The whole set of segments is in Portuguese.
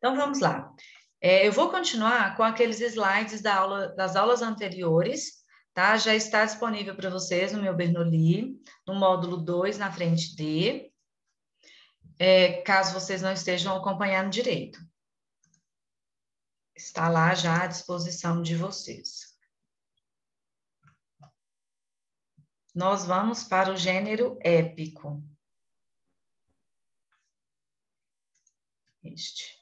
Então, vamos lá. Eu vou continuar com aqueles slides das aulas anteriores, tá? Já está disponível para vocês no meu Bernoulli, no módulo 2, na frente D, caso vocês não estejam acompanhando direito. Está lá já à disposição de vocês. Nós vamos para o gênero épico. Este.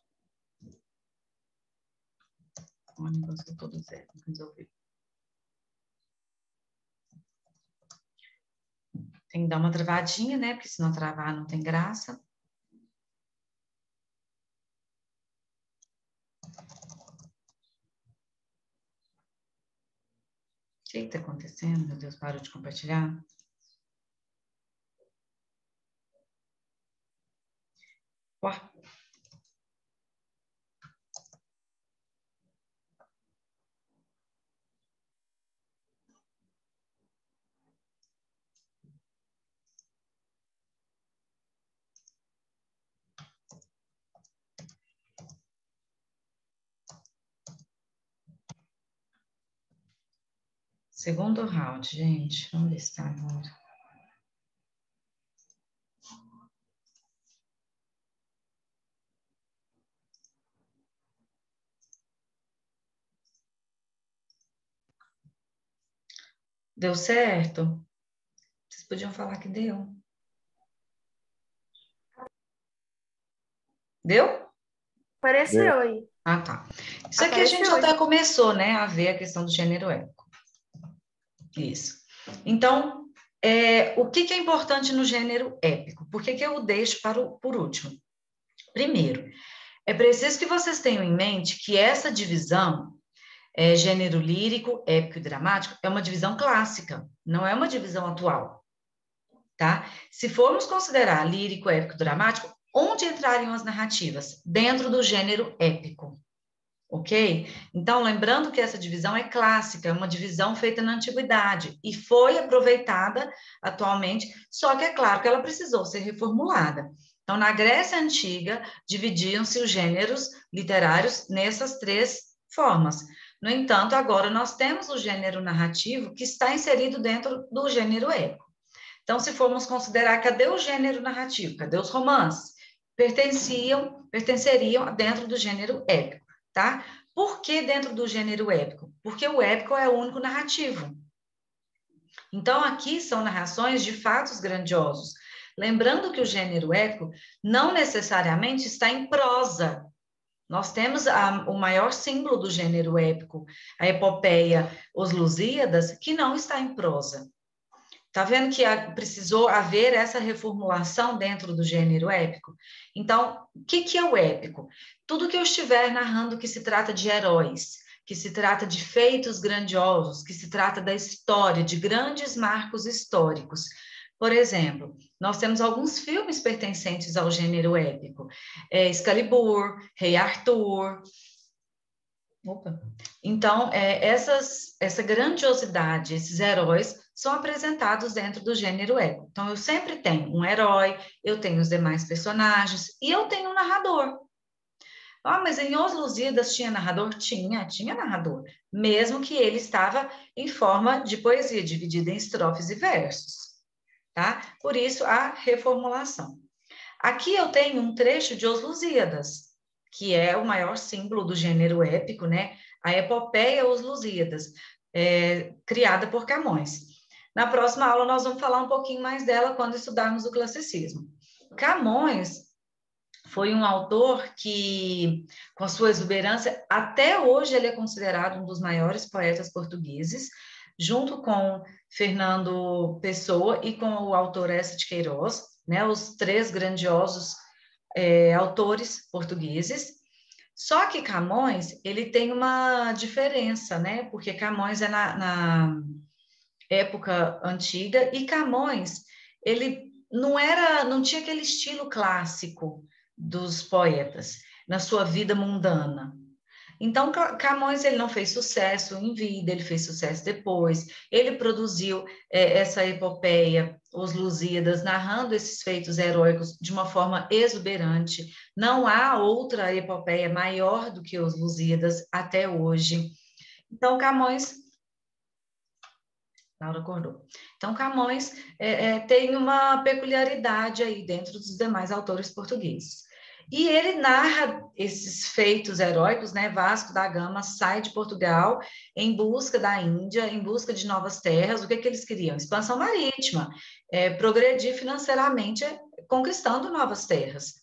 O negócio todo zero, resolver. Tem que dar uma travadinha, né? Porque se não travar, não tem graça. O que está acontecendo? Meu Deus, parou de compartilhar. Ué. Segundo round, gente. Vamos ver se está agora. Deu certo? Vocês podiam falar que deu. Deu? Apareceu aí. Ah, tá. Isso aqui a gente até começou, né, a ver a questão do gênero épico. Isso. Então, o que é importante no gênero épico? Por que eu o deixo por último? Primeiro, é preciso que vocês tenham em mente que essa divisão, gênero lírico, épico e dramático, é uma divisão clássica, não é uma divisão atual, tá? Se formos considerar lírico, épico e dramático, onde entrariam as narrativas? Dentro do gênero épico. Ok? Então, lembrando que essa divisão é clássica, é uma divisão feita na antiguidade e foi aproveitada atualmente, só que é claro que ela precisou ser reformulada. Então, na Grécia Antiga, dividiam-se os gêneros literários nessas três formas. No entanto, agora nós temos o gênero narrativo que está inserido dentro do gênero épico. Então, se formos considerar, cadê o gênero narrativo? Cadê os romances? Pertenceriam dentro do gênero épico. Tá? Por que dentro do gênero épico? Porque o épico é o único narrativo. Então, aqui são narrações de fatos grandiosos. Lembrando que o gênero épico não necessariamente está em prosa. Nós temos o maior símbolo do gênero épico, a epopeia Os Lusíadas, que não está em prosa. Tá vendo que precisou haver essa reformulação dentro do gênero épico? Então, o que é o épico? Tudo que eu estiver narrando que se trata de heróis, que se trata de feitos grandiosos, que se trata da história, de grandes marcos históricos. Por exemplo, nós temos alguns filmes pertencentes ao gênero épico. Excalibur, Rei Arthur. Opa. Então, essa grandiosidade, esses heróis são apresentados dentro do gênero épico. Então, eu sempre tenho um herói, eu tenho os demais personagens e eu tenho um narrador. Ah, mas em Os Lusíadas tinha narrador? Tinha narrador, mesmo que ele estava em forma de poesia, dividida em estrofes e versos, tá? Por isso, a reformulação. Aqui eu tenho um trecho de Os Lusíadas, que é o maior símbolo do gênero épico, né? A epopeia Os Lusíadas, criada por Camões. Na próxima aula nós vamos falar um pouquinho mais dela quando estudarmos o classicismo. Camões foi um autor que, com a sua exuberância, até hoje ele é considerado um dos maiores poetas portugueses, junto com Fernando Pessoa e com o autor Eça de Queiroz, né, os três grandiosos autores portugueses. Só que Camões, ele tem uma diferença, né, porque Camões é na época antiga e Camões, ele não tinha aquele estilo clássico dos poetas na sua vida mundana. Então, Camões ele não fez sucesso em vida, ele fez sucesso depois. Ele produziu essa epopeia, Os Lusíadas, narrando esses feitos heróicos de uma forma exuberante. Não há outra epopeia maior do que Os Lusíadas até hoje. Então, Camões... Laura acordou. Então, Camões tem uma peculiaridade aí dentro dos demais autores portugueses. E ele narra esses feitos heróicos, né? Vasco da Gama sai de Portugal em busca da Índia, em busca de novas terras. O que eles queriam? Expansão marítima, progredir financeiramente, conquistando novas terras.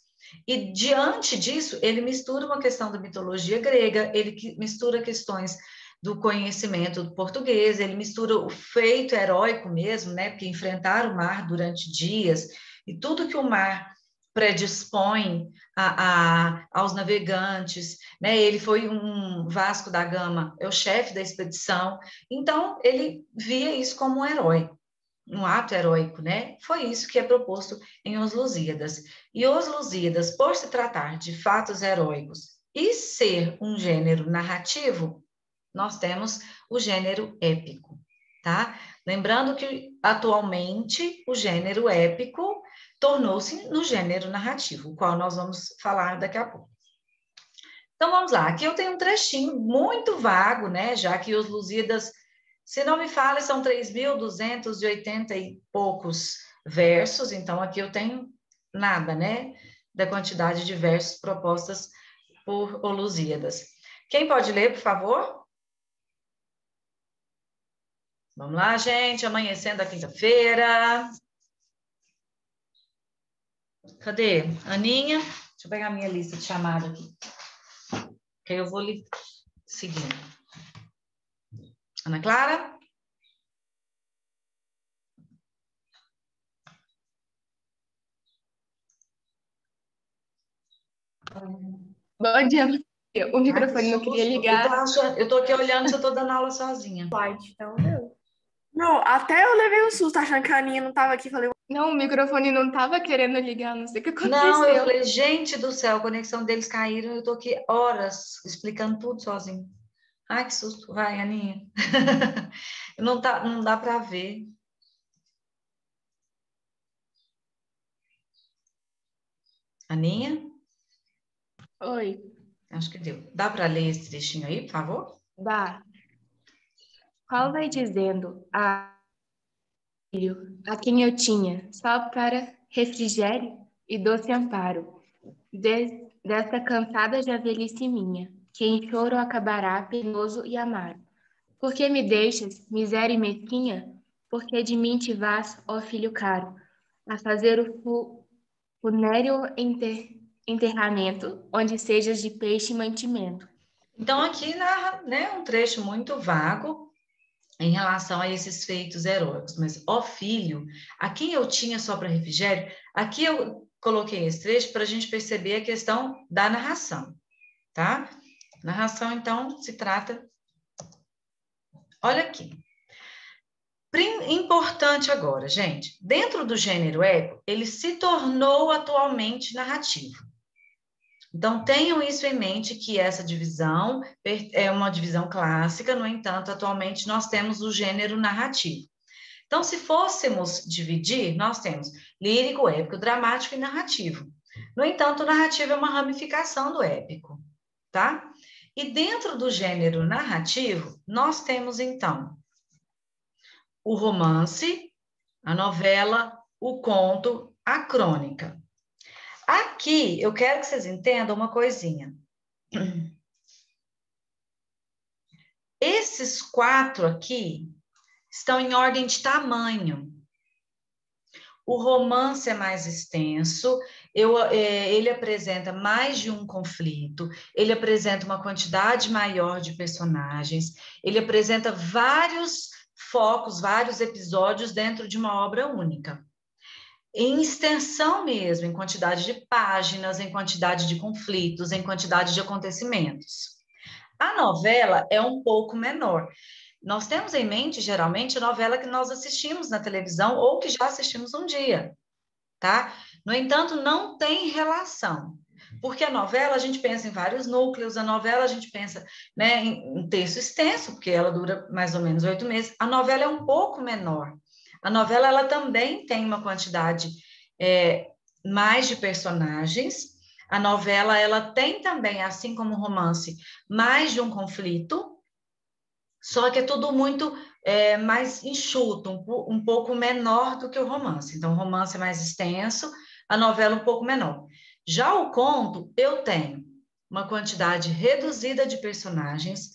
E diante disso, ele mistura uma questão da mitologia grega, ele mistura questões do conhecimento do português, ele mistura o feito heróico mesmo, né? Porque enfrentar o mar durante dias e tudo que o mar predispõe aos navegantes, né? Ele foi um Vasco da Gama, é o chefe da expedição, então ele via isso como um herói, um ato heróico, né? Foi isso que é proposto em Os Lusíadas. E Os Lusíadas, por se tratar de fatos heróicos e ser um gênero narrativo, nós temos o gênero épico, tá? Lembrando que, atualmente, o gênero épico tornou-se no gênero narrativo, o qual nós vamos falar daqui a pouco. Então, vamos lá. Aqui eu tenho um trechinho muito vago, né? Já que Os Lusíadas, se não me falha, são 3.280 e poucos versos, então aqui eu tenho nada, né? Da quantidade de versos propostas por Os Lusíadas. Quem pode ler, por favor? Vamos lá, gente, amanhecendo a quinta-feira. Cadê? Aninha? Deixa eu pegar a minha lista de chamada aqui. Que aí eu vou lhe seguindo. Ana Clara? Bom dia. O microfone não queria ligar. Eu tô aqui olhando se eu tô dando aula sozinha. Slide, então deu. Não, até eu levei um susto achando que a Aninha não tava aqui. Falei, Não, o microfone não tava querendo ligar, não sei o que aconteceu. Não, eu falei, gente do céu, a conexão deles caiu, eu tô aqui horas explicando tudo sozinho. Ai, que susto. Vai, Aninha. Não dá para ver. Aninha? Oi. Acho que deu. Dá para ler esse trechinho aí, por favor? Dá. Qual vai dizendo filho, a quem eu tinha, só para refrigério e doce amparo, desta cansada já velhice minha, que em choro acabará penoso e amaro. Por que me deixas, miséria e mesquinha? Porque de mim te vás, ó filho caro, a fazer o funéreo enterramento, onde sejas de peixe e mantimento. Então, aqui narra, né, um trecho muito vago em relação a esses feitos heróicos. Mas, ó filho, a quem eu tinha só para refrigério, aqui eu coloquei esse trecho para a gente perceber a questão da narração, tá? Narração, então, se trata... Olha aqui. Importante agora, gente, dentro do gênero épico, ele se tornou atualmente narrativo. Então, tenham isso em mente, que essa divisão é uma divisão clássica, no entanto, atualmente nós temos o gênero narrativo. Então, se fôssemos dividir, nós temos lírico, épico, dramático e narrativo. No entanto, o narrativo é uma ramificação do épico, tá? E dentro do gênero narrativo, nós temos, então, o romance, a novela, o conto, a crônica. Aqui, eu quero que vocês entendam uma coisinha. Esses 4 aqui estão em ordem de tamanho. O romance é mais extenso, ele apresenta mais de um conflito, ele apresenta uma quantidade maior de personagens, ele apresenta vários focos, vários episódios dentro de uma obra única. Em extensão mesmo, em quantidade de páginas, em quantidade de conflitos, em quantidade de acontecimentos. A novela é um pouco menor. Nós temos em mente, geralmente, a novela que nós assistimos na televisão ou que já assistimos um dia, tá? No entanto, não tem relação. Porque a novela, a gente pensa em vários núcleos, a novela a gente pensa, né, em um texto extenso, porque ela dura mais ou menos 8 meses. A novela é um pouco menor. A novela, ela também tem uma quantidade mais de personagens. A novela, ela tem também, assim como o romance, mais de um conflito, só que é tudo muito mais enxuto, um pouco menor do que o romance. Então, o romance é mais extenso, a novela um pouco menor. Já o conto, eu tenho uma quantidade reduzida de personagens,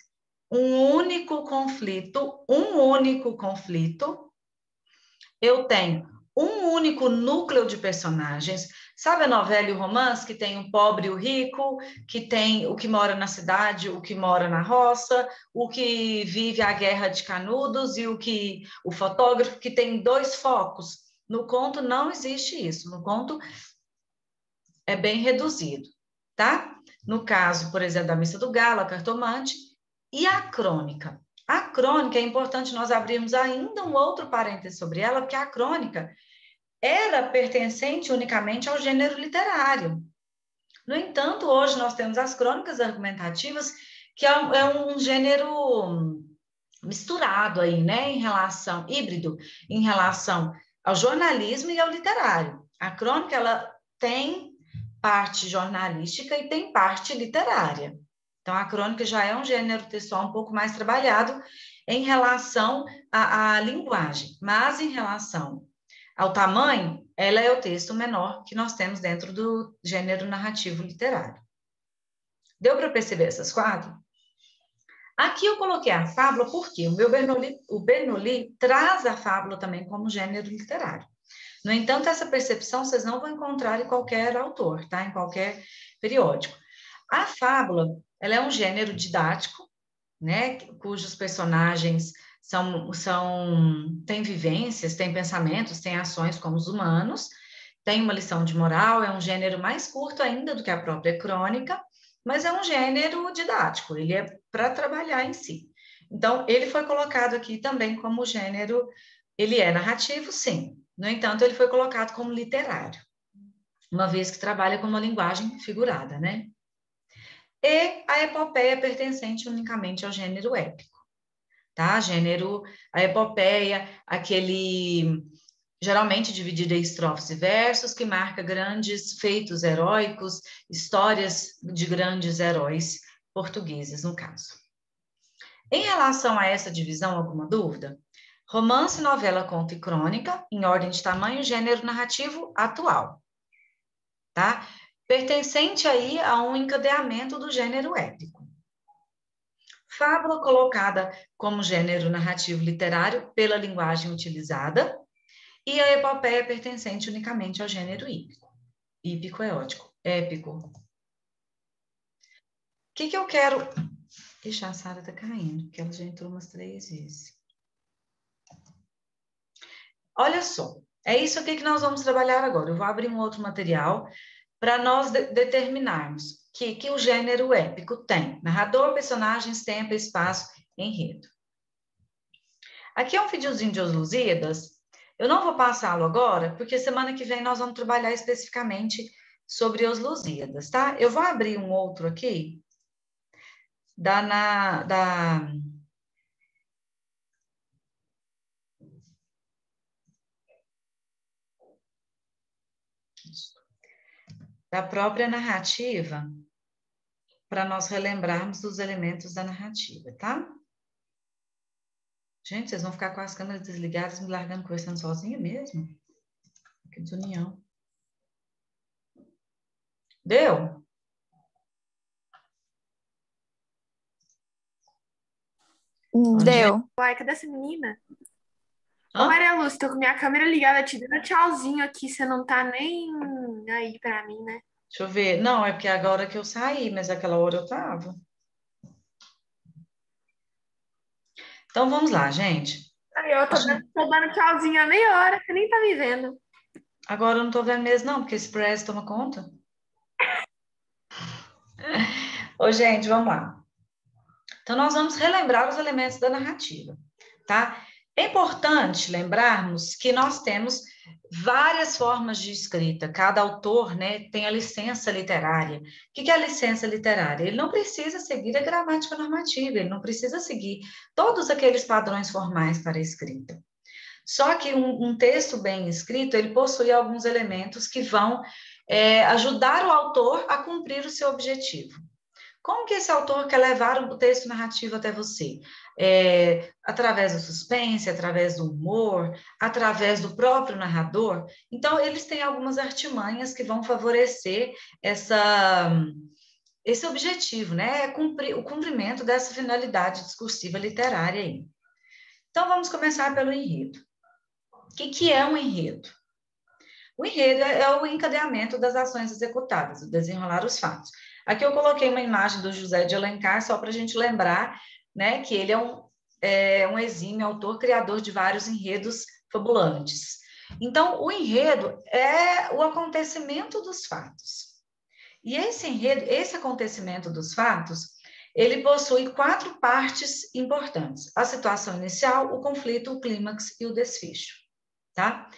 um único conflito, eu tenho um único núcleo de personagens. Sabe a novela e o romance que tem o pobre e o rico, que tem o que mora na cidade, o que mora na roça, o que vive a guerra de Canudos e o fotógrafo, que tem 2 focos. No conto não existe isso. No conto é bem reduzido, tá? No caso, por exemplo, da Missa do Galo, a Cartomante e a crônica. A crônica, é importante nós abrirmos ainda um outro parêntese sobre ela, porque a crônica era pertencente unicamente ao gênero literário. No entanto, hoje nós temos as crônicas argumentativas, que é um gênero misturado aí, né, híbrido, em relação ao jornalismo e ao literário. A crônica, ela tem parte jornalística e tem parte literária. Então, a crônica já é um gênero textual um pouco mais trabalhado em relação à linguagem, mas em relação ao tamanho, ela é o texto menor que nós temos dentro do gênero narrativo literário. Deu para perceber essas 4? Aqui eu coloquei a fábula porque o Bernoulli traz a fábula também como gênero literário. No entanto, essa percepção vocês não vão encontrar em qualquer autor, tá? Em qualquer periódico. A fábula, ela é um gênero didático, né? Cujos personagens têm vivências, têm pensamentos, têm ações como os humanos, tem uma lição de moral, é um gênero mais curto ainda do que a própria crônica, mas é um gênero didático, ele é para trabalhar em si. Então, ele foi colocado aqui também como gênero, ele é narrativo, sim. No entanto, ele foi colocado como literário, uma vez que trabalha com uma linguagem figurada, né? E a epopeia pertencente unicamente ao gênero épico, tá? A epopeia, geralmente dividido em estrofes e versos, que marca grandes feitos heróicos, histórias de grandes heróis portugueses, no caso. Em relação a essa divisão, alguma dúvida? Romance, novela, conto e crônica, em ordem de tamanho, gênero narrativo atual, tá? Pertencente aí a um encadeamento do gênero épico. Fábula colocada como gênero narrativo literário pela linguagem utilizada, e a epopeia pertencente unicamente ao gênero hípico. Hípico é ótimo, épico. O que eu quero... Ixi, a Sara tá caindo, porque ela já entrou umas 3 vezes. Olha só, é isso aqui que nós vamos trabalhar agora. Eu vou abrir um outro material para nós determinarmos que o gênero épico tem narrador, personagens, tempo, espaço, enredo. Aqui é um videozinho de Os Lusíadas. Eu não vou passá-lo agora, porque semana que vem nós vamos trabalhar especificamente sobre Os Lusíadas, tá? Eu vou abrir um outro aqui, da própria narrativa, para nós relembrarmos dos elementos da narrativa, tá? Gente, vocês vão ficar com as câmeras desligadas, me largando conversando sozinha mesmo? Que desunião. Deu? Deu. Uai, cadê essa menina? Ô, Maria Lúcia, tô com minha câmera ligada, te dando tchauzinho aqui, você não tá nem aí pra mim, né? Deixa eu ver. Não, é porque agora que eu saí, mas aquela hora eu tava. Então, vamos lá, gente. Aí, eu tô dando tchauzinho há meia hora, você nem tá me vendo. Agora eu não tô vendo mesmo, não, porque esse press toma conta. Ô, gente, vamos lá. Então, nós vamos relembrar os elementos da narrativa, tá? É importante lembrarmos que nós temos várias formas de escrita. Cada autor, né, tem a licença literária. O que é a licença literária? Ele não precisa seguir a gramática normativa, ele não precisa seguir todos aqueles padrões formais para a escrita. Só que um texto bem escrito, ele possui alguns elementos que vão ajudar o autor a cumprir o seu objetivo. Como que esse autor quer levar o texto narrativo até você? Através do suspense, através do humor, através do próprio narrador. Então, eles têm algumas artimanhas que vão favorecer esse objetivo, né? O cumprimento dessa finalidade discursiva literária aí. Então, vamos começar pelo enredo. O que é um enredo? O enredo é o encadeamento das ações executadas, o desenrolar os fatos. Aqui eu coloquei uma imagem do José de Alencar, só para a gente lembrar, né, que ele é um exímio autor, criador de vários enredos fabulantes. Então, o enredo é o acontecimento dos fatos. E esse acontecimento dos fatos, ele possui 4 partes importantes: a situação inicial, o conflito, o clímax e o desfecho, tá?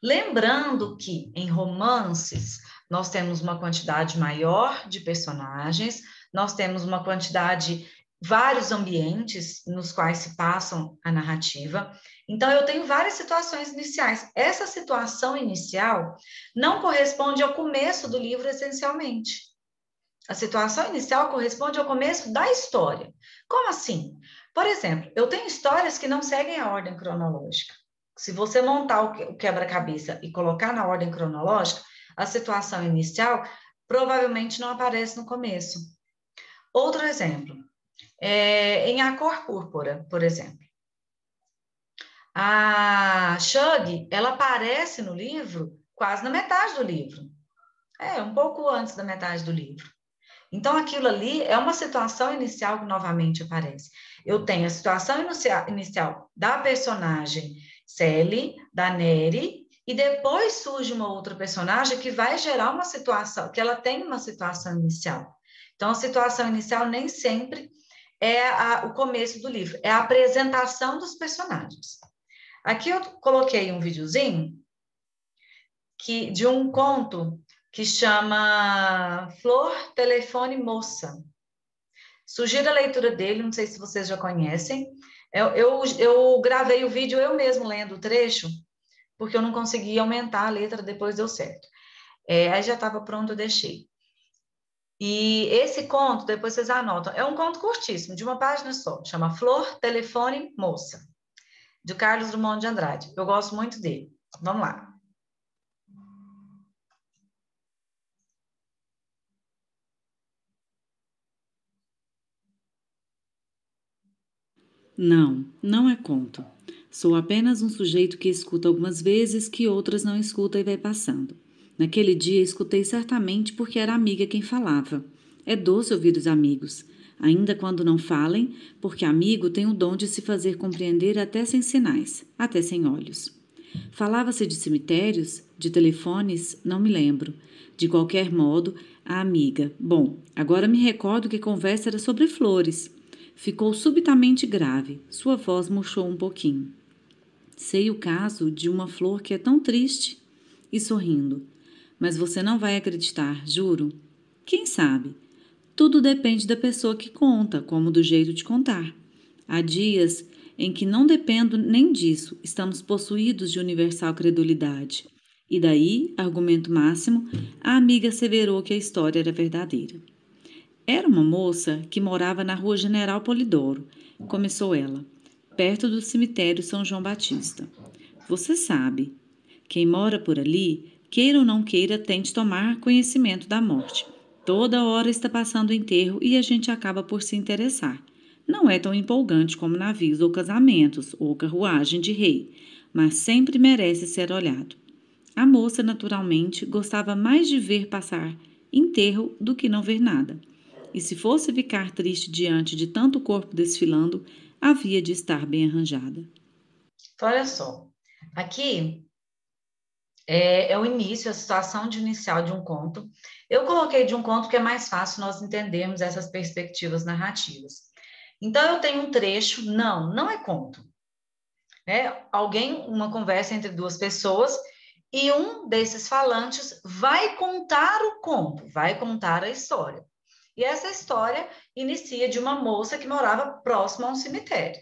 Lembrando que em romances nós temos uma quantidade maior de personagens, nós temos uma quantidade, vários ambientes nos quais se passam a narrativa. Então, eu tenho várias situações iniciais. Essa situação inicial não corresponde ao começo do livro, essencialmente. A situação inicial corresponde ao começo da história. Como assim? Por exemplo, eu tenho histórias que não seguem a ordem cronológica. Se você montar o quebra-cabeça e colocar na ordem cronológica, a situação inicial provavelmente não aparece no começo. Outro exemplo, em A Cor Púrpura, por exemplo. A Shug, ela aparece no livro quase na metade do livro. Um pouco antes da metade do livro. Então, aquilo ali é uma situação inicial que novamente aparece. Eu tenho a situação inicial da personagem Sally, da Nery, e depois surge uma outra personagem que vai gerar uma situação, que ela tem uma situação inicial. Então, a situação inicial nem sempre é o começo do livro, é a apresentação dos personagens. Aqui eu coloquei um videozinho de um conto que chama Flor, Telefone, Moça. Sugiro a leitura dele, não sei se vocês já conhecem. Eu gravei o vídeo eu mesmo lendo o trecho, porque eu não consegui aumentar a letra, depois deu certo. Aí já estava pronto, eu deixei. E esse conto, depois vocês anotam, é um conto curtíssimo, de uma página só, chama Flor, Telefone, Moça, de Carlos Drummond de Andrade. Eu gosto muito dele. Vamos lá. Não, não é conto. Sou apenas um sujeito que escuta algumas vezes que outras não escuta e vai passando. Naquele dia escutei certamente porque era a amiga quem falava. É doce ouvir os amigos, ainda quando não falem, porque amigo tem o dom de se fazer compreender até sem sinais, até sem olhos. Falava-se de cemitérios, de telefones, não me lembro. De qualquer modo, a amiga. Bom, agora me recordo que a conversa era sobre flores. Ficou subitamente grave, sua voz murchou um pouquinho. Sei o caso de uma flor que é tão triste. E sorrindo. Mas você não vai acreditar, juro. Quem sabe? Tudo depende da pessoa que conta, como do jeito de contar. Há dias em que não dependo nem disso, estamos possuídos de universal credulidade. E daí, argumento máximo, a amiga asseverou que a história era verdadeira. Era uma moça que morava na rua General Polidoro, começou ela, perto do cemitério São João Batista. Você sabe, quem mora por ali, queira ou não queira, tem de tomar conhecimento da morte. Toda hora está passando o enterro e a gente acaba por se interessar. Não é tão empolgante como navios ou casamentos ou carruagem de rei, mas sempre merece ser olhado. A moça, naturalmente, gostava mais de ver passar enterro do que não ver nada. E se fosse ficar triste diante de tanto corpo desfilando, havia de estar bem arranjada. Olha só, aqui é o início, a situação inicial de um conto. Eu coloquei de um conto que é mais fácil nós entendermos essas perspectivas narrativas. Então, eu tenho um trecho, não é conto. Uma conversa entre duas pessoas, e um desses falantes vai contar o conto, vai contar a história. E essa história inicia de uma moça que morava próximo a um cemitério.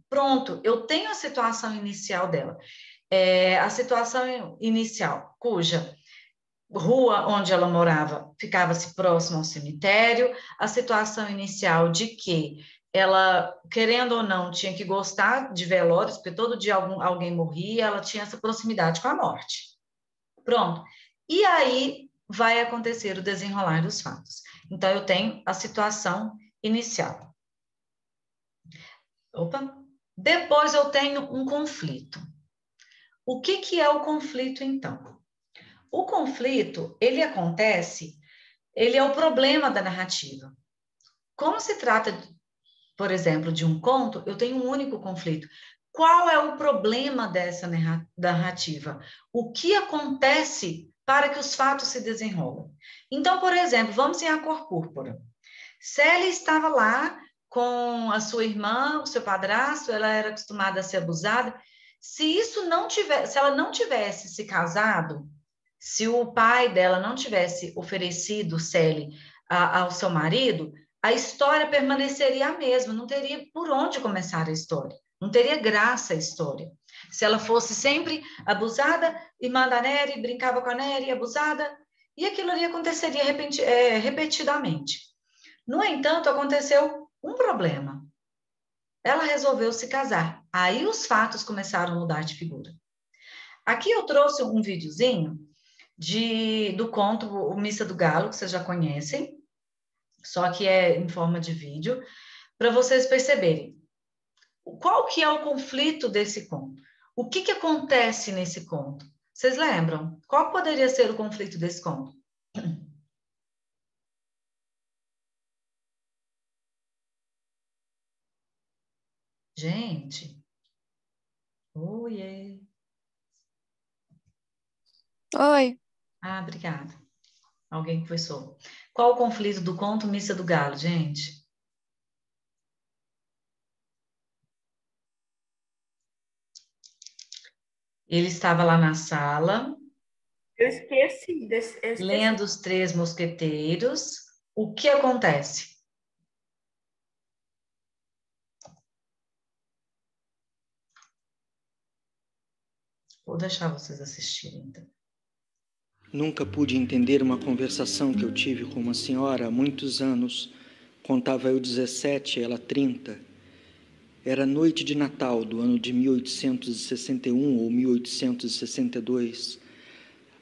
Pronto, eu tenho a situação inicial dela. A situação inicial, cuja rua onde ela morava ficava-se próximo ao cemitério, a situação inicial de que ela, querendo ou não, tinha que gostar de velórios, porque todo dia alguém morria, ela tinha essa proximidade com a morte. Pronto. E aí vai acontecer o desenrolar dos fatos. Então, eu tenho a situação inicial. Opa! Depois eu tenho um conflito. O que é o conflito, então? O conflito, ele acontece, ele é o problema da narrativa. Como se trata, por exemplo, de um conto, eu tenho um único conflito. Qual é o problema dessa narrativa? O que acontece para que os fatos se desenrolem? Então, por exemplo, vamos em A Cor Púrpura. Célia estava lá com a sua irmã, o seu padrasto, ela era acostumada a ser abusada. Se ela não tivesse se casado, se o pai dela não tivesse oferecido Célia ao seu marido, a história permaneceria a mesma, não teria por onde começar a história, não teria graça a história. Se ela fosse sempre abusada, irmã da Nery, brincava com a Nery, abusada, e aquilo ali aconteceria repetidamente. No entanto, aconteceu um problema. Ela resolveu se casar. Aí os fatos começaram a mudar de figura. Aqui eu trouxe um videozinho do conto O Missa do Galo, que vocês já conhecem, só que é em forma de vídeo, para vocês perceberem qual que é o conflito desse conto. O que acontece nesse conto? Vocês lembram? Qual poderia ser o conflito desse conto? Gente. Oiê. Oi. Ah, obrigada. Alguém conversou. Qual o conflito do conto Missa do Galo, gente? Ele estava lá na sala. Eu esqueci. Lendo Os Três Mosqueteiros. O que acontece? Vou deixar vocês assistirem, então. Nunca pude entender uma conversação que eu tive com uma senhora há muitos anos. Contava eu 17, ela 30. Era noite de Natal do ano de 1861 ou 1862.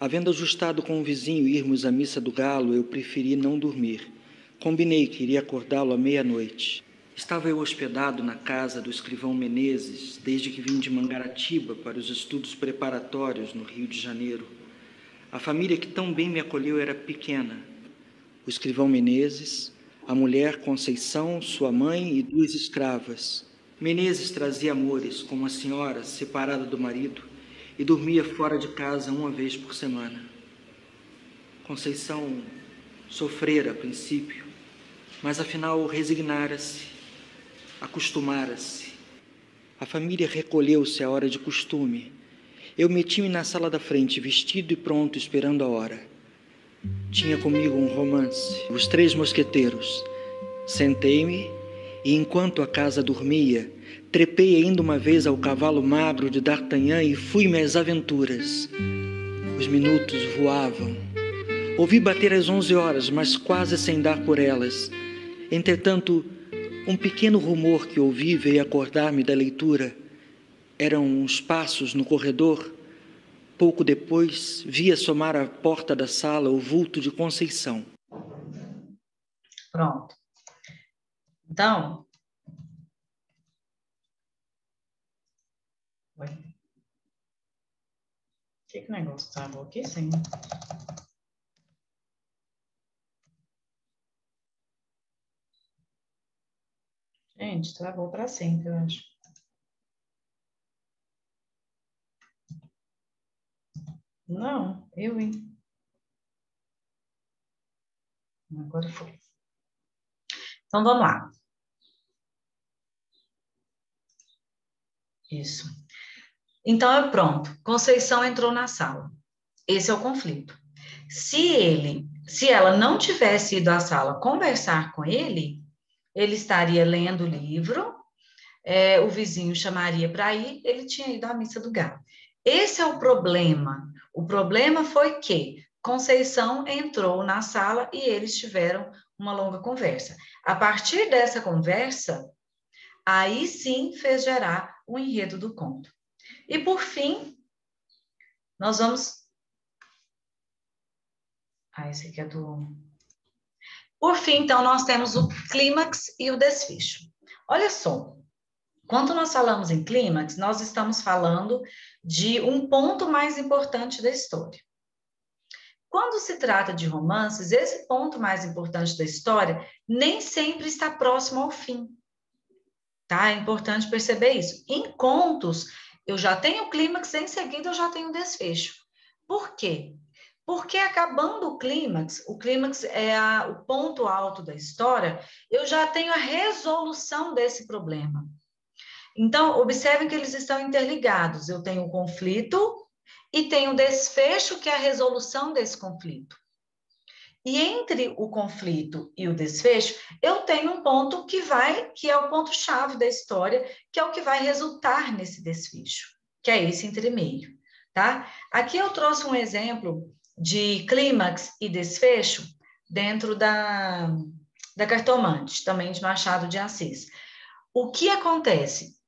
Havendo ajustado com um vizinho irmos à missa do galo, eu preferi não dormir. Combinei que iria acordá-lo à meia-noite. Estava eu hospedado na casa do escrivão Menezes, desde que vim de Mangaratiba para os estudos preparatórios no Rio de Janeiro. A família que tão bem me acolheu era pequena. O escrivão Menezes, a mulher Conceição, sua mãe e 2 escravas. Menezes trazia amores com uma senhora separada do marido e dormia fora de casa uma vez por semana. Conceição sofrera a princípio, mas afinal resignara-se, acostumara-se. A família recolheu-se à hora de costume. Eu meti-me na sala da frente, vestido e pronto, esperando a hora. Tinha comigo um romance, Os Três Mosqueteiros. Sentei-me e, enquanto a casa dormia, trepei ainda uma vez ao cavalo magro de D'Artagnan e fui-me às aventuras. Os minutos voavam. Ouvi bater às 11 horas, mas quase sem dar por elas. Entretanto, um pequeno rumor que ouvi veio acordar-me da leitura. Eram uns passos no corredor. Pouco depois, vi assomar à porta da sala o vulto de Conceição. Pronto. Então... Oi. Que negócio travou aqui, sim? Gente, travou para sempre, eu acho. Não, hein? Agora foi. Então, vamos lá. Isso. Então, pronto. Conceição entrou na sala. Esse é o conflito. Se ela não tivesse ido à sala conversar com ele estaria lendo o livro, o vizinho chamaria para ir, ele tinha ido à missa do galo. Esse é o problema. O problema foi que Conceição entrou na sala e eles tiveram uma longa conversa. A partir dessa conversa, aí sim fez gerar o enredo do conto. E por fim, nós vamos... esse aqui é do... Por fim, então, nós temos o clímax e o desfecho. Olha só, quando nós falamos em clímax, nós estamos falando de um ponto mais importante da história. Quando se trata de romances, esse ponto mais importante da história nem sempre está próximo ao fim. Tá? É importante perceber isso. Em contos, eu já tenho o clímax, em seguida eu já tenho o desfecho. Por quê? Porque acabando o clímax é o ponto alto da história, eu já tenho a resolução desse problema. Então, observem que eles estão interligados. Eu tenho o conflito e tenho o desfecho, que é a resolução desse conflito. E entre o conflito e o desfecho, eu tenho um ponto que é o ponto-chave da história, que é o que vai resultar nesse desfecho, que é esse entremeio, tá? Aqui eu trouxe um exemplo de clímax e desfecho dentro da Cartomante, também de Machado de Assis. O que acontece?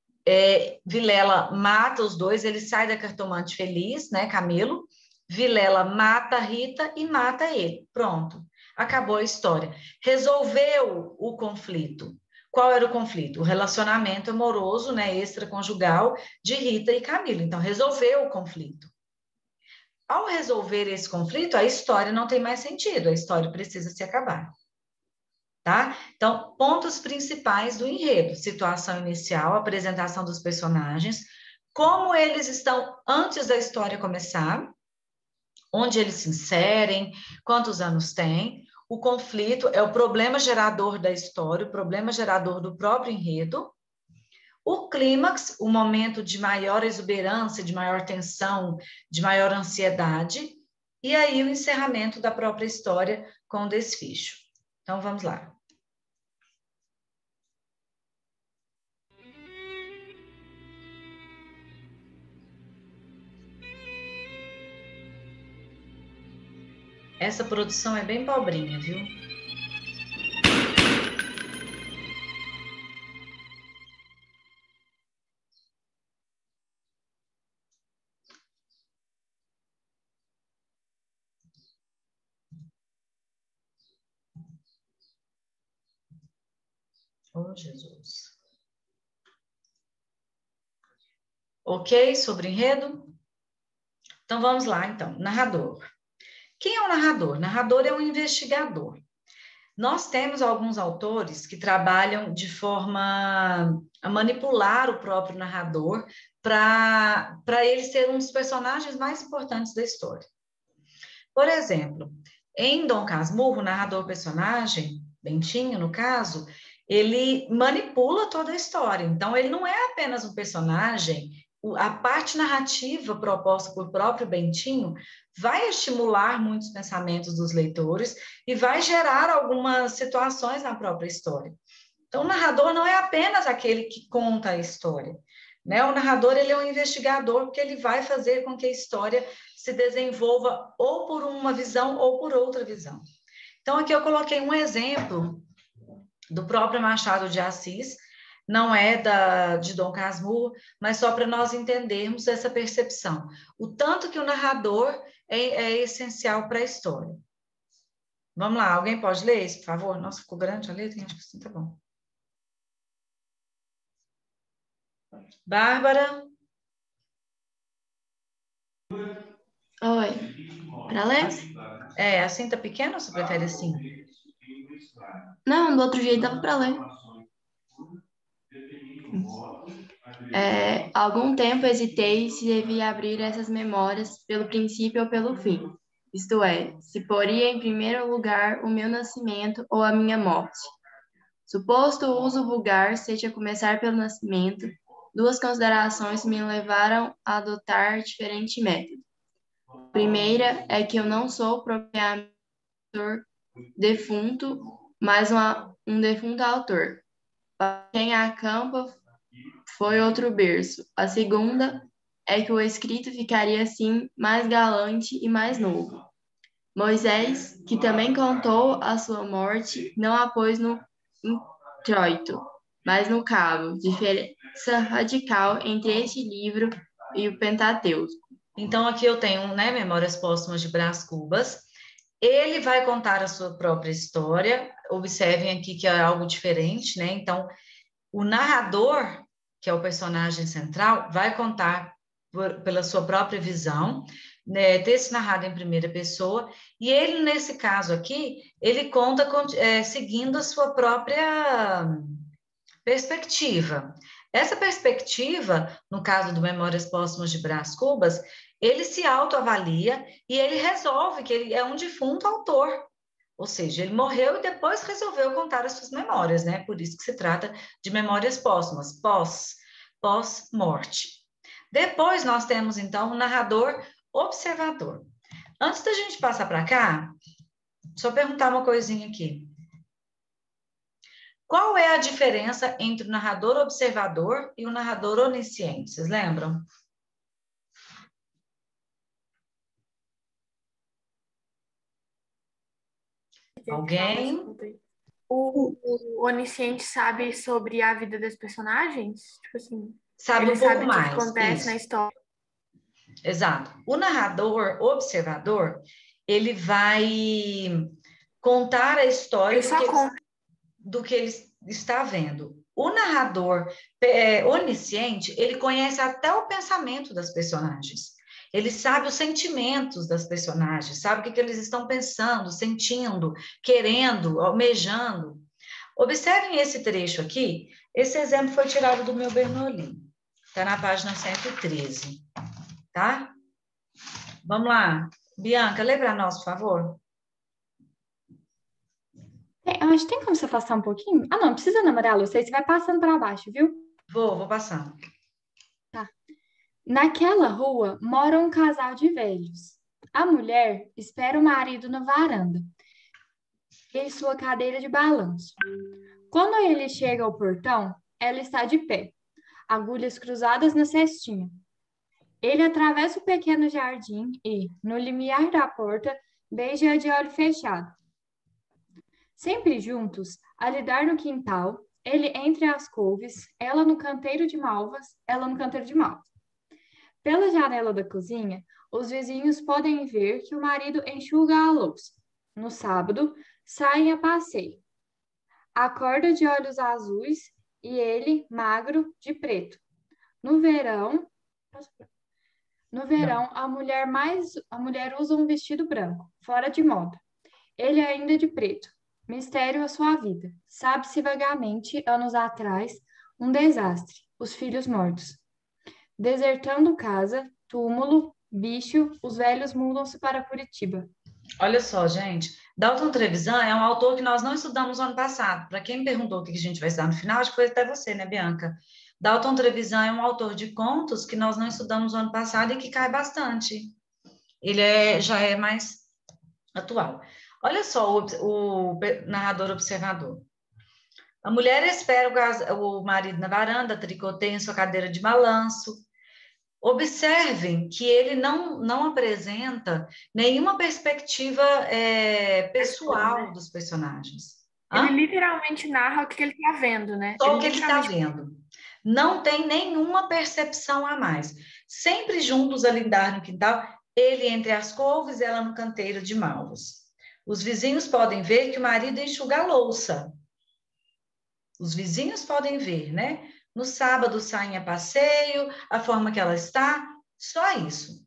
Vilela mata os dois, ele sai da Cartomante feliz, né, Camilo? Vilela mata Rita e mata ele. Pronto, acabou a história. Resolveu o conflito. Qual era o conflito? O relacionamento amoroso, né, extraconjugal de Rita e Camilo. Então, resolveu o conflito. Ao resolver esse conflito, a história não tem mais sentido, a história precisa se acabar. Tá? Então, pontos principais do enredo: situação inicial, apresentação dos personagens, como eles estão antes da história começar, onde eles se inserem, quantos anos têm. O conflito é o problema gerador da história, o problema gerador do próprio enredo. O clímax, o momento de maior exuberância, de maior tensão, de maior ansiedade. E aí o encerramento da própria história com o desfecho. Então, vamos lá. Essa produção é bem pobrinha, viu? Oh, Jesus. Ok? Sobre enredo? Então, vamos lá, então. Narrador. Quem é o narrador? Narrador é um investigador. Nós temos alguns autores que trabalham de forma a manipular o próprio narrador para ele ser um dos personagens mais importantes da história. Por exemplo, em Dom Casmurro, o narrador-personagem, Bentinho, no caso, ele manipula toda a história. Então, ele não é apenas um personagem, a parte narrativa proposta por próprio Bentinho vai estimular muitos pensamentos dos leitores e vai gerar algumas situações na própria história. Então, o narrador não é apenas aquele que conta a história, né? O narrador, ele é um investigador, porque ele vai fazer com que a história se desenvolva ou por uma visão ou por outra visão. Então, aqui eu coloquei um exemplo do próprio Machado de Assis, não é de Dom Casmurro, mas só para nós entendermos essa percepção. O tanto que o narrador é essencial para a história. Vamos lá, alguém pode ler isso, por favor? Nossa, ficou grande a letra? Acho que sim, tá bom. Bárbara? Oi, para ler? Assim tá pequeno ou você prefere assim? Não, do outro jeito dava para ler. Algum tempo hesitei se devia abrir essas memórias pelo princípio ou pelo fim. Isto é, se poria em primeiro lugar o meu nascimento ou a minha morte. Suposto o uso vulgar seja começar pelo nascimento, Duas considerações me levaram a adotar diferente método. A primeira é que eu não sou propriamente autor defunto, mas um defunto autor. Para quem acampa foi outro berço. A segunda é que o escrito ficaria assim mais galante e mais novo. Moisés, que também contou a sua morte, não a pôs no introito, mas no cabo, diferença radical entre este livro e o Pentateuco. Então, aqui eu tenho, né, Memórias Póstumas de Brás Cubas. Ele vai contar a sua própria história. Observem aqui que é algo diferente, né? Então, o narrador, que é o personagem central, vai contar pela sua própria visão, né, texto narrado em primeira pessoa, e ele, nesse caso aqui, ele conta seguindo a sua própria perspectiva. Essa perspectiva, no caso do Memórias Póstumas de Brás Cubas, ele se autoavalia e ele resolve que ele é um defunto autor. Ou seja, ele morreu e depois resolveu contar as suas memórias, né? Por isso que se trata de memórias póstumas, pós-morte. Depois nós temos, então, o narrador observador. Antes da gente passar para cá, só perguntar uma coisinha aqui. Qual é a diferença entre o narrador observador e o narrador onisciente? Vocês lembram? Alguém? O onisciente sabe sobre a vida das personagens? Tipo assim, sabe ele um pouco sabe mais. O que acontece isso. Na história. Exato. O narrador observador, ele vai contar a história do que ele está vendo. O narrador onisciente, ele conhece até o pensamento das personagens. Ele sabe os sentimentos das personagens, sabe o que eles estão pensando, sentindo, querendo, almejando. Observem esse trecho aqui. Esse exemplo foi tirado do meu Bernoulli. Está na página 113. Tá? Vamos lá. Bianca, lê para nós, por favor. Acho que tem como você passar um pouquinho? Ah, não precisa não, Maria Lúcia. Aí você vai passando para baixo, viu? Vou passando. Tá. Naquela rua mora um casal de velhos. A mulher espera o marido na varanda, em sua cadeira de balanço. Quando ele chega ao portão, ela está de pé, agulhas cruzadas na cestinha. Ele atravessa o pequeno jardim e, no limiar da porta, beija-a de olho fechado. Sempre juntos, a lidar no quintal, ele entre as couves, ela no canteiro de malvas, ela no canteiro de malvas. Pela janela da cozinha, os vizinhos podem ver que o marido enxuga a louça. No sábado, saem a passeio. Acorda de olhos azuis e ele, magro, de preto. No verão, a mulher usa um vestido branco, fora de moda. Ele ainda de preto. Mistério a sua vida. Sabe-se vagamente, anos atrás, um desastre, os filhos mortos. Desertando casa, túmulo, bicho, os velhos mudam-se para Curitiba. Olha só, gente. Dalton Trevisan é um autor que nós não estudamos no ano passado. Para quem me perguntou o que a gente vai estudar no final, acho que foi até você, né, Bianca? Dalton Trevisan é um autor de contos que nós não estudamos no ano passado e que cai bastante. Ele já é mais atual. Olha só o narrador observador. A mulher espera o marido na varanda, tricoteia em sua cadeira de balanço. Observem que ele não apresenta nenhuma perspectiva pessoal dos personagens. Ele literalmente narra o que ele está vendo, né? Só o que ele está vendo. Não tem nenhuma percepção a mais. Sempre juntos a lidar no quintal, ele entre as couves, ela no canteiro de malvas. Os vizinhos podem ver que o marido enxuga a louça. Os vizinhos podem ver, né? No sábado saem a passeio, a forma que ela está, só isso.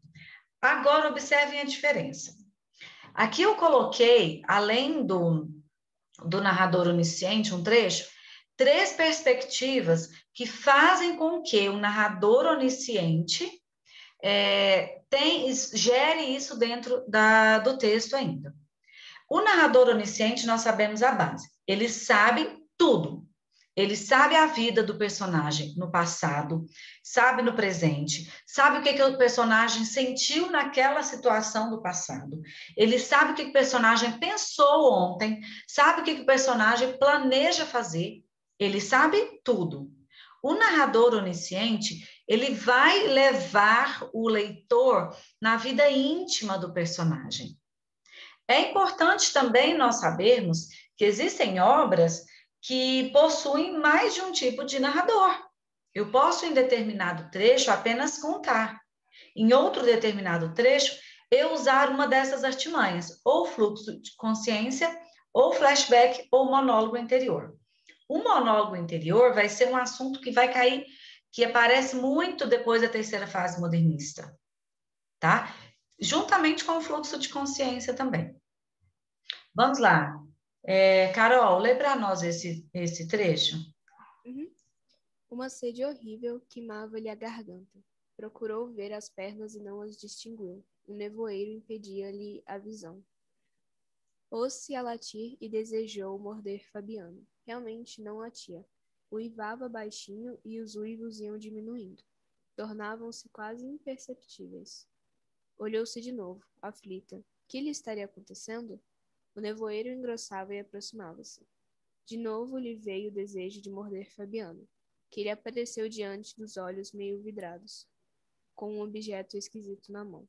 Agora observem a diferença. Aqui eu coloquei, além do narrador onisciente, um trecho, 3 perspectivas que fazem com que o narrador onisciente gere isso dentro do texto ainda. O narrador onisciente, nós sabemos a base. Ele sabe tudo. Ele sabe a vida do personagem no passado, sabe no presente, sabe o que o personagem sentiu naquela situação do passado. Ele sabe o que o personagem pensou ontem, sabe o que o personagem planeja fazer. Ele sabe tudo. O narrador onisciente, ele vai levar o leitor na vida íntima do personagem. É importante também nós sabermos que existem obras que possuem mais de um tipo de narrador. Eu posso, em determinado trecho, apenas contar. Em outro determinado trecho, eu usar uma dessas artimanhas, ou fluxo de consciência, ou flashback, ou monólogo interior. O monólogo interior vai ser um assunto que vai cair, que aparece muito depois da terceira fase modernista, tá? Juntamente com o fluxo de consciência também. Vamos lá. Carol, lê para nós esse trecho. Uhum. Uma sede horrível queimava-lhe a garganta. Procurou ver as pernas e não as distinguiu. O nevoeiro impedia-lhe a visão. Pôs-se a latir e desejou morder Fabiano. Realmente não latia. Uivava baixinho e os uivos iam diminuindo. Tornavam-se quase imperceptíveis. Olhou-se de novo, aflita. Que lhe estaria acontecendo? O nevoeiro engrossava e aproximava-se. De novo lhe veio o desejo de morder Fabiano, que lhe apareceu diante dos olhos meio vidrados, com um objeto esquisito na mão.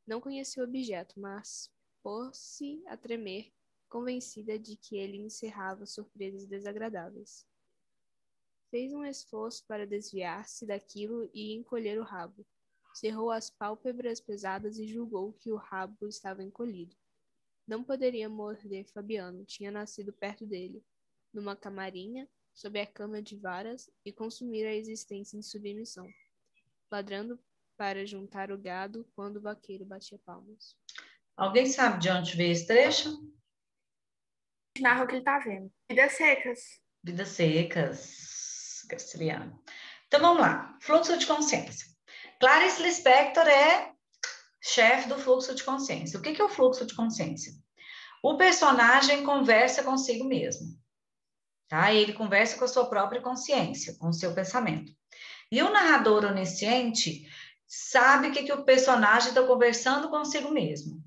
Não conhecia o objeto, mas pôs-se a tremer, convencida de que ele encerrava surpresas desagradáveis. Fez um esforço para desviar-se daquilo e encolher o rabo. Cerrou as pálpebras pesadas e julgou que o rabo estava encolhido. Não poderia morder Fabiano, tinha nascido perto dele, numa camarinha, sob a cama de varas, e consumir a existência em submissão, ladrando para juntar o gado quando o vaqueiro batia palmas. Alguém sabe de onde veio esse trecho? Narra o que ele tá vendo. Vidas secas. Vidas secas, castelhano. Então vamos lá. Fluxo de consciência. Clarice Lispector é chefe do fluxo de consciência. O que é o fluxo de consciência? O personagem conversa consigo mesmo, tá? Ele conversa com a sua própria consciência, com o seu pensamento. E o narrador onisciente sabe que o personagem está conversando consigo mesmo.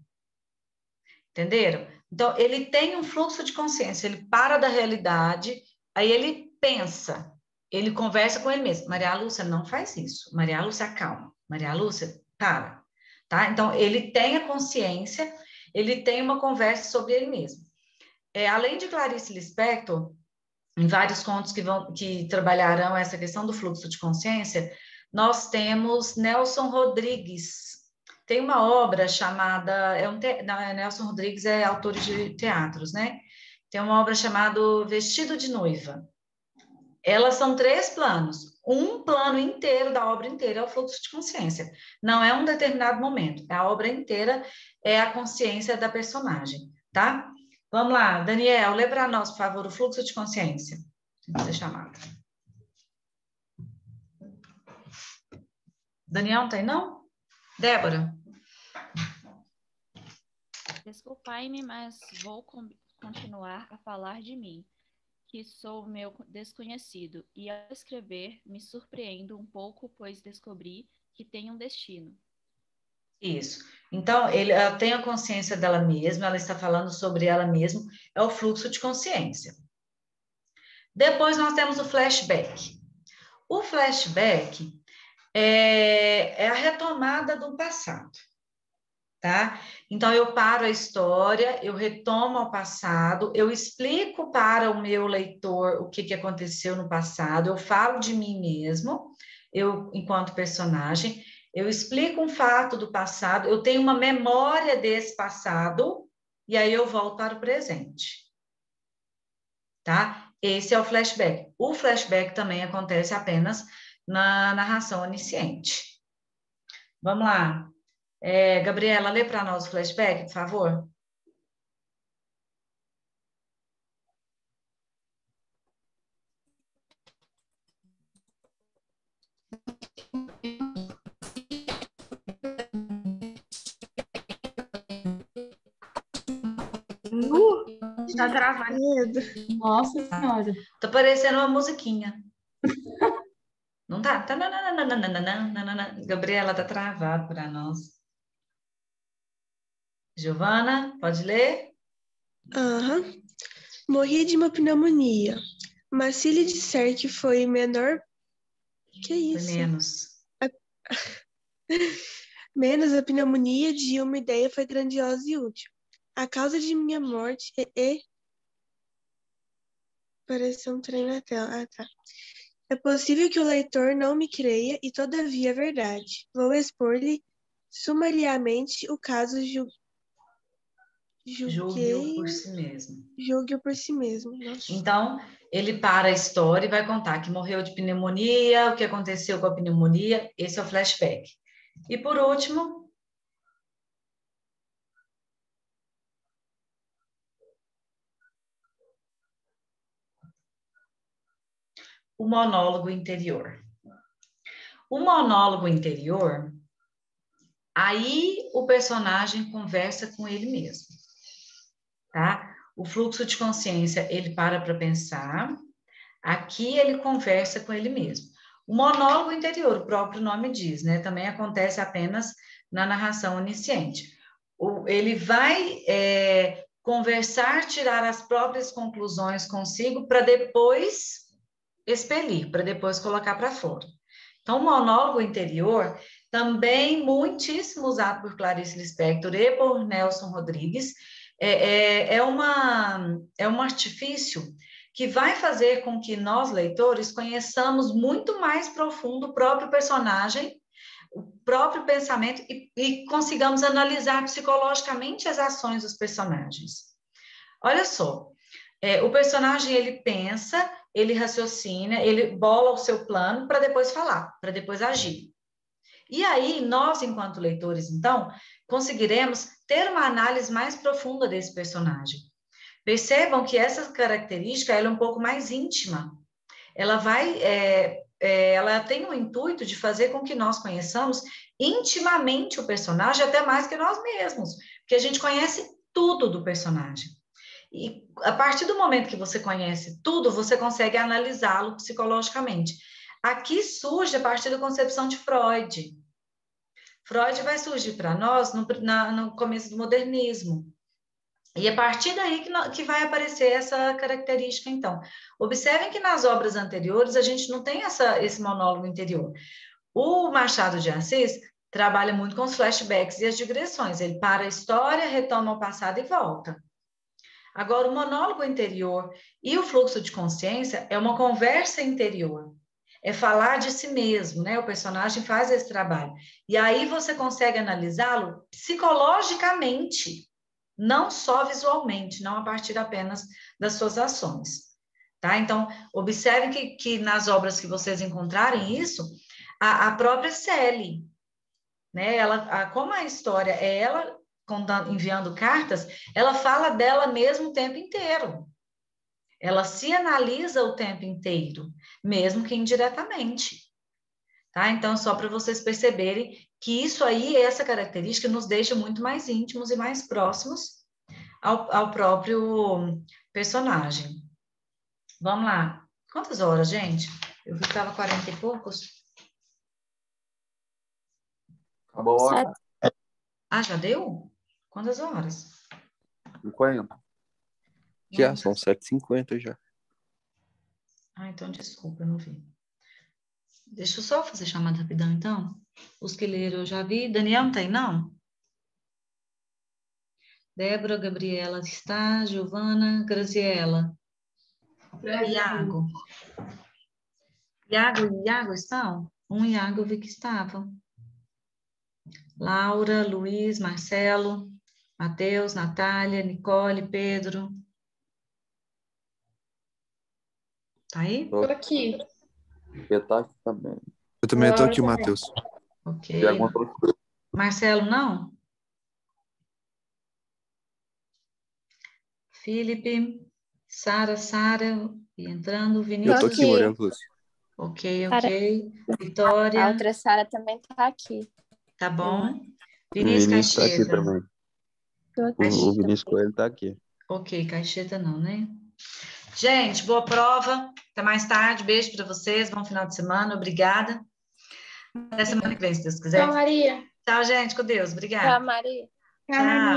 Entenderam? Então, ele tem um fluxo de consciência, ele para da realidade, aí ele pensa, ele conversa com ele mesmo. Maria Lúcia, não faz isso. Maria Lúcia, acalma. Maria Lúcia, para. Tá? Então, ele tem a consciência, ele tem uma conversa sobre ele mesmo. Além de Clarice Lispector, em vários contos que trabalharão essa questão do fluxo de consciência, nós temos Nelson Rodrigues. Tem uma obra chamada... Nelson Rodrigues é autor de teatros, né? Tem uma obra chamada Vestido de Noiva. Elas são 3 planos. Um plano inteiro da obra inteira é o fluxo de consciência. Não é um determinado momento. A obra inteira é a consciência da personagem, tá? Vamos lá, Daniel, lê para nós, por favor, o fluxo de consciência. Tem que ser chamado. Daniel não tem, não? Débora? Desculpai-me, mas vou continuar a falar de mim, que sou meu desconhecido, e ao escrever me surpreendo um pouco, pois descobri que tenho um destino. Isso. Então, ela tem a consciência dela mesma, ela está falando sobre ela mesma, é o fluxo de consciência. Depois nós temos o flashback. O flashback é a retomada do passado, tá? Então, eu paro a história, eu retomo ao passado, eu explico para o meu leitor o que aconteceu no passado, eu falo de mim mesmo, eu, enquanto personagem, eu explico um fato do passado, eu tenho uma memória desse passado, e aí eu volto para o presente. Tá? Esse é o flashback. O flashback também acontece apenas na narração onisciente. Vamos lá. Gabriela, lê para nós o flashback, por favor. Tá travando. Medo. Nossa Senhora. Tá parecendo uma musiquinha. Não tá? Tananana. Gabriela, tá travado para nós. Giovana, pode ler? Aham. Morri de uma pneumonia. Mas se lhe disser que foi menor. Que Foi isso? menos. Menos a pneumonia de uma ideia foi grandiosa e útil. A causa de minha morte Apareceu um trem na tela. Ah, tá. É possível que o leitor não me creia e todavia é verdade. Vou expor-lhe sumariamente o caso Julgue-o por si mesmo. Julgue-o por si mesmo. Nossa. Então, ele para a história e vai contar que morreu de pneumonia, o que aconteceu com a pneumonia. Esse é o flashback. E por último, o monólogo interior. O monólogo interior, aí o personagem conversa com ele mesmo, tá? O fluxo de consciência, ele para pensar, aqui ele conversa com ele mesmo. O monólogo interior, o próprio nome diz, né? Também acontece apenas na narração onisciente. Ele vai conversar, tirar as próprias conclusões consigo para depois expelir, para depois colocar para fora. Então, o monólogo interior, também muitíssimo usado por Clarice Lispector e por Nelson Rodrigues, é um artifício que vai fazer com que nós, leitores, conheçamos muito mais profundo o próprio personagem, o próprio pensamento e consigamos analisar psicologicamente as ações dos personagens. Olha só, o personagem, ele pensa, ele raciocina, ele bola o seu plano para depois falar, para depois agir. E aí, nós, enquanto leitores, então, conseguiremos ter uma análise mais profunda desse personagem. Percebam que essa característica ela é um pouco mais íntima. Ela ela tem o intuito de fazer com que nós conheçamos intimamente o personagem, até mais que nós mesmos, porque a gente conhece tudo do personagem. E a partir do momento que você conhece tudo, você consegue analisá-lo psicologicamente. Aqui surge a partir da concepção de Freud. Freud vai surgir para nós no começo do modernismo. E a partir daí que vai aparecer essa característica, então. Observem que nas obras anteriores a gente não tem esse monólogo interior. O Machado de Assis trabalha muito com os flashbacks e as digressões. Ele para a história, retoma o passado e volta. Agora, o monólogo interior e o fluxo de consciência é uma conversa interior. É falar de si mesmo, né? O personagem faz esse trabalho. E aí você consegue analisá-lo psicologicamente, não só visualmente, não a partir apenas das suas ações. Tá? Então, observem que nas obras que vocês encontrarem isso, a própria Sally, né? Como a história é ela enviando cartas, ela fala dela mesmo o tempo inteiro. Ela se analisa o tempo inteiro, mesmo que indiretamente. Tá? Então, só para vocês perceberem que isso aí, essa característica, nos deixa muito mais íntimos e mais próximos ao próprio personagem. Vamos lá. Quantas horas, gente? Eu vi que estava 40 e poucos. Acabou a hora. Ah, já deu? Quantas horas? 50. Já, são 7h50 já. Ah, então desculpa, eu não vi. Deixa eu só fazer chamada rapidão, então. Os que leram eu já vi. Daniel não tem, não? Débora, Gabriela está, Giovana, Graziela. Iago. Iago estão? Iago eu vi que estavam. Laura, Luiz, Marcelo, Matheus, Natália, Nicole, Pedro. Tá aí? Tô aqui. Petati também. Eu também estou aqui, Matheus. Ok. Coisa? Marcelo, não? Felipe, Sara, entrando, Vinícius. Eu tô aqui, Moreno Lúcio. Ok. Vitória. A outra Sara também tá aqui. Tá bom. Vinícius tá aqui Caixeta. também. O Vinícius Coelho tá aqui. Ok, caixeta não, né? Gente, boa prova. Até mais tarde. Beijo para vocês. Bom final de semana. Obrigada. Até semana que vem, se Deus quiser. Tchau, Maria. Tchau, gente. Com Deus. Obrigada. Tchau, Maria. Tchau.